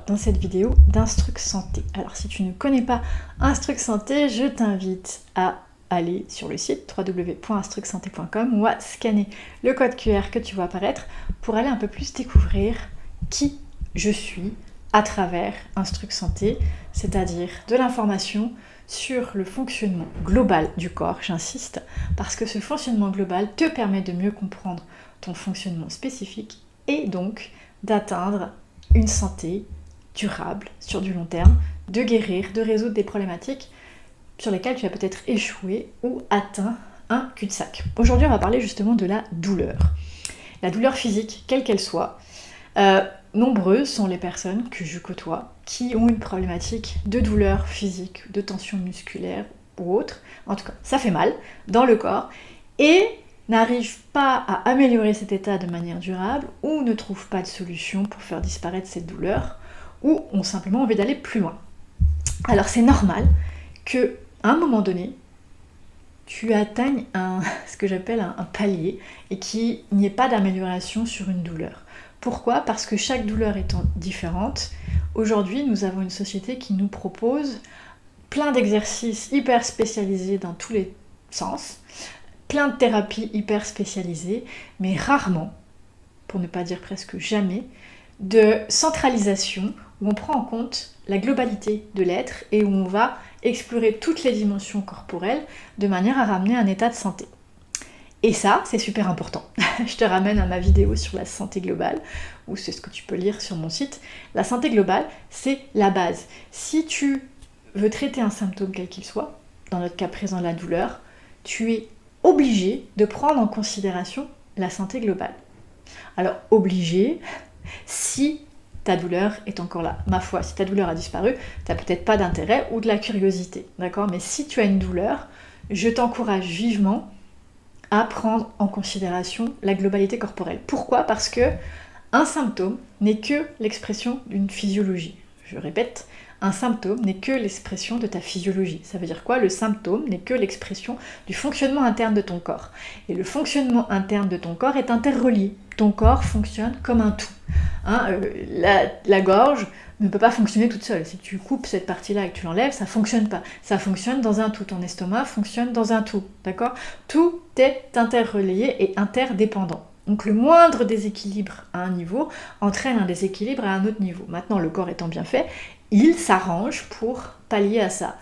dans cette vidéo d'Instruct Santé. Alors si tu ne connais pas Instruct Santé, je t'invite à aller sur le site www.instructsanté.com ou à scanner le code QR que tu vois apparaître pour aller un peu plus découvrir qui je suis à travers Instruct Santé, c'est-à-dire de l'information sur le fonctionnement global du corps, j'insiste, parce que ce fonctionnement global te permet de mieux comprendre ton fonctionnement spécifique et donc d'atteindre une santé durable sur du long terme, de guérir, de résoudre des problématiques sur lesquelles tu as peut-être échoué ou atteint un cul-de-sac. Aujourd'hui, on va parler justement de la douleur. La douleur physique, quelle qu'elle soit. Nombreuses sont les personnes que je côtoie qui ont une problématique de douleur physique, de tension musculaire ou autre. En tout cas, ça fait mal dans le corps et n'arrivent pas à améliorer cet état de manière durable ou ne trouvent pas de solution pour faire disparaître cette douleur ou ont simplement envie d'aller plus loin. Alors c'est normal qu'à un moment donné, tu atteignes ce que j'appelle un palier et qu'il n'y ait pas d'amélioration sur une douleur. Pourquoi ? Parce que chaque douleur étant différente, aujourd'hui nous avons une société qui nous propose plein d'exercices hyper spécialisés dans tous les sens, plein de thérapies hyper spécialisées, mais rarement, pour ne pas dire presque jamais, de centralisation où on prend en compte la globalité de l'être et où on va explorer toutes les dimensions corporelles de manière à ramener un état de santé. Et ça, c'est super important. Je te ramène à ma vidéo sur la santé globale, ou c'est ce que tu peux lire sur mon site. La santé globale, c'est la base. Si tu veux traiter un symptôme quel qu'il soit, dans notre cas présent la douleur, tu es obligé de prendre en considération la santé globale. Alors, obligé, si ta douleur est encore là. Ma foi, si ta douleur a disparu, tu n'as peut-être pas d'intérêt ou de la curiosité, d'accord ? Mais si tu as une douleur, je t'encourage vivement à prendre en considération la globalité corporelle. Pourquoi ? Parce que un symptôme n'est que l'expression d'une physiologie. Je répète, un symptôme n'est que l'expression de ta physiologie. Ça veut dire quoi ? Le symptôme n'est que l'expression du fonctionnement interne de ton corps. Et le fonctionnement interne de ton corps est interrelié. Ton corps fonctionne comme un tout. La gorge ne peut pas fonctionner toute seule. Si tu coupes cette partie-là et que tu l'enlèves, ça ne fonctionne pas. Ça fonctionne dans un tout. Ton estomac fonctionne dans un tout. D'accord ? Tout est interrelié et interdépendant. Donc le moindre déséquilibre à un niveau entraîne un déséquilibre à un autre niveau. Maintenant, le corps étant bien fait, il s'arrange pour pallier à ça.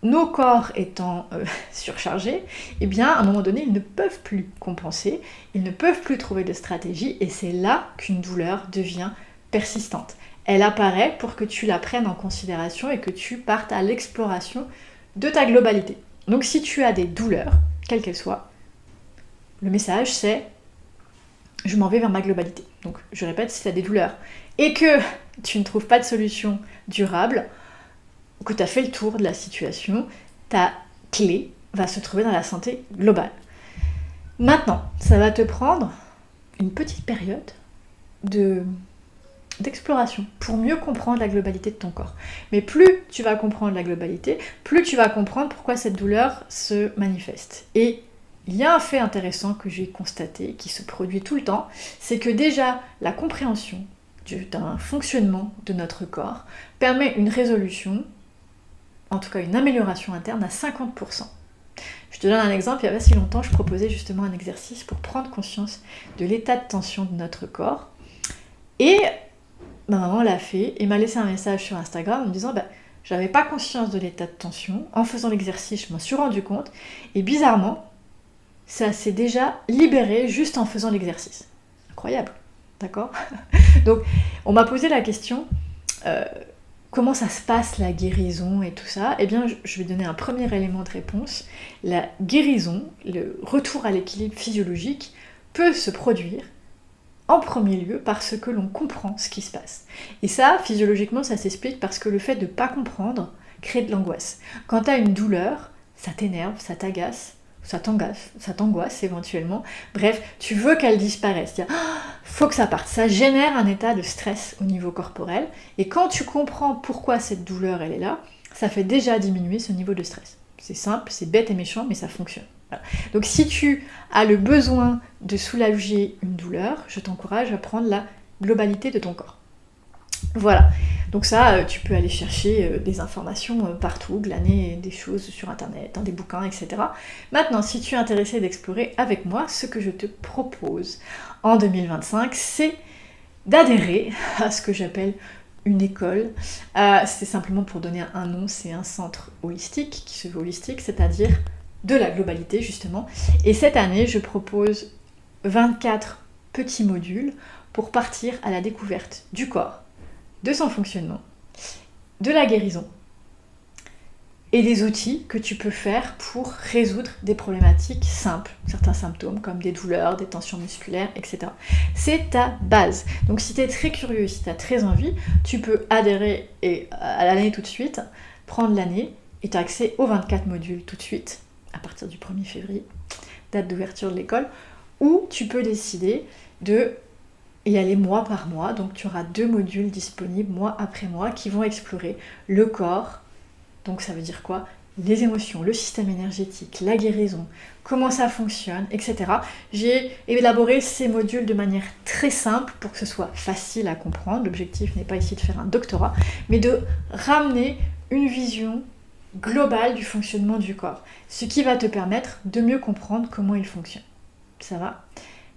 Nos corps étant surchargés, eh bien, à un moment donné, ils ne peuvent plus compenser, ils ne peuvent plus trouver de stratégie, et c'est là qu'une douleur devient persistante. Elle apparaît pour que tu la prennes en considération et que tu partes à l'exploration de ta globalité. Donc si tu as des douleurs, quelles qu'elles soient, le message c'est « je m'en vais vers ma globalité ». Donc je répète, si tu as des douleurs et que tu ne trouves pas de solution durable, que tu as fait le tour de la situation, ta clé va se trouver dans la santé globale. Maintenant, ça va te prendre une petite période d'exploration pour mieux comprendre la globalité de ton corps. Mais plus tu vas comprendre la globalité, plus tu vas comprendre pourquoi cette douleur se manifeste. Et il y a un fait intéressant que j'ai constaté, qui se produit tout le temps, c'est que déjà la compréhension d'un fonctionnement de notre corps permet une résolution, en tout cas une amélioration interne à 50%. Je te donne un exemple, il n'y a pas si longtemps, je proposais justement un exercice pour prendre conscience de l'état de tension de notre corps. Et ma maman l'a fait et m'a laissé un message sur Instagram en me disant j'avais pas conscience de l'état de tension. En faisant l'exercice, je m'en suis rendu compte. Et bizarrement, ça s'est déjà libéré juste en faisant l'exercice. Incroyable, d'accord ? Donc, on m'a posé la question... comment ça se passe la guérison et tout ça ? Eh bien, je vais donner un premier élément de réponse. La guérison, le retour à l'équilibre physiologique, peut se produire en premier lieu parce que l'on comprend ce qui se passe. Et ça, physiologiquement, ça s'explique parce que le fait de ne pas comprendre crée de l'angoisse. Quand tu as une douleur, ça t'énerve, ça t'agace, ça t'angoisse éventuellement. Bref, tu veux qu'elle disparaisse. Il faut que ça parte. Ça génère un état de stress au niveau corporel. Et quand tu comprends pourquoi cette douleur elle est là, ça fait déjà diminuer ce niveau de stress. C'est simple, c'est bête et méchant, mais ça fonctionne. Voilà. Donc si tu as le besoin de soulager une douleur, je t'encourage à prendre la globalité de ton corps. Voilà, donc ça, tu peux aller chercher des informations partout, glaner des choses sur internet, dans des bouquins, etc. Maintenant, si tu es intéressé d'explorer avec moi, ce que je te propose en 2025, c'est d'adhérer à ce que j'appelle une école. C'est simplement pour donner un nom, c'est un centre holistique, qui se veut holistique, c'est-à-dire de la globalité justement. Et cette année, je propose 24 petits modules pour partir à la découverte du corps, de son fonctionnement, de la guérison et des outils que tu peux faire pour résoudre des problématiques simples, certains symptômes comme des douleurs, des tensions musculaires, etc. C'est ta base. Donc si tu es très curieux, si tu as très envie, tu peux adhérer à l'année tout de suite, prendre l'année et tu as accès aux 24 modules tout de suite, à partir du 1er février, date d'ouverture de l'école, ou tu peux décider de y aller mois par mois, donc tu auras 2 modules disponibles mois après mois qui vont explorer le corps, donc ça veut dire quoi? Les émotions, le système énergétique, la guérison, comment ça fonctionne, etc. J'ai élaboré ces modules de manière très simple pour que ce soit facile à comprendre. L'objectif n'est pas ici de faire un doctorat, mais de ramener une vision globale du fonctionnement du corps, ce qui va te permettre de mieux comprendre comment il fonctionne. Ça va?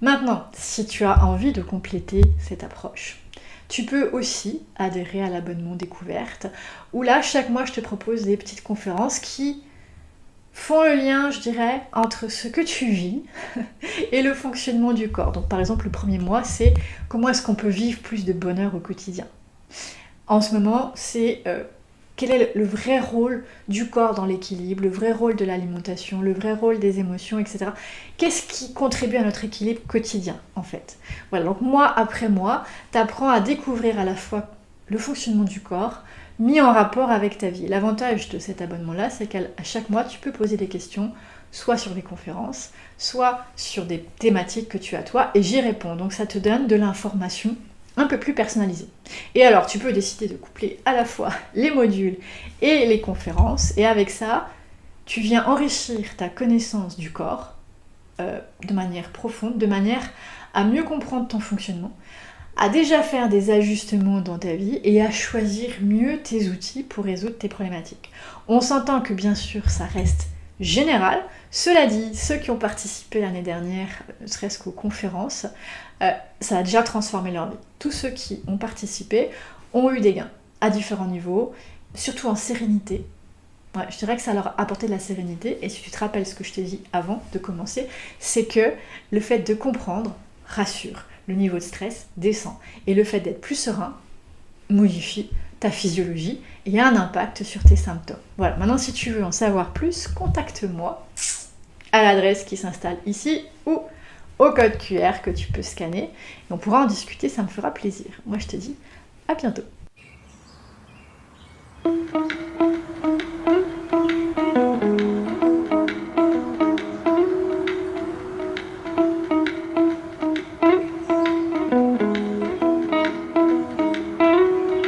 Maintenant, si tu as envie de compléter cette approche, tu peux aussi adhérer à l'abonnement découverte, où là, chaque mois, je te propose des petites conférences qui font le lien, je dirais, entre ce que tu vis et le fonctionnement du corps. Donc par exemple, le premier mois, c'est comment est-ce qu'on peut vivre plus de bonheur au quotidien. En ce moment, c'est quel est le vrai rôle du corps dans l'équilibre, le vrai rôle de l'alimentation, le vrai rôle des émotions, etc. Qu'est-ce qui contribue à notre équilibre quotidien, en fait? Voilà, donc mois après mois, tu apprends à découvrir à la fois le fonctionnement du corps, mis en rapport avec ta vie. L'avantage de cet abonnement-là, c'est qu'à chaque mois, tu peux poser des questions, soit sur les conférences, soit sur des thématiques que tu as toi, et j'y réponds. Donc ça te donne de l'information un peu plus personnalisé. Et alors, tu peux décider de coupler à la fois les modules et les conférences, et avec ça, tu viens enrichir ta connaissance du corps de manière profonde, de manière à mieux comprendre ton fonctionnement, à déjà faire des ajustements dans ta vie et à choisir mieux tes outils pour résoudre tes problématiques. On s'entend que bien sûr, ça reste général. Cela dit, ceux qui ont participé l'année dernière, ne serait-ce qu'aux conférences, ça a déjà transformé leur vie. Tous ceux qui ont participé ont eu des gains à différents niveaux, surtout en sérénité. Ouais, je dirais que ça leur a apporté de la sérénité, et si tu te rappelles ce que je t'ai dit avant de commencer, c'est que le fait de comprendre rassure, le niveau de stress descend, et le fait d'être plus serein modifie ta physiologie et a un impact sur tes symptômes. Voilà, maintenant si tu veux en savoir plus, contacte-moi à l'adresse qui s'installe ici ou au code QR que tu peux scanner, et on pourra en discuter, ça me fera plaisir. Moi je te dis à bientôt.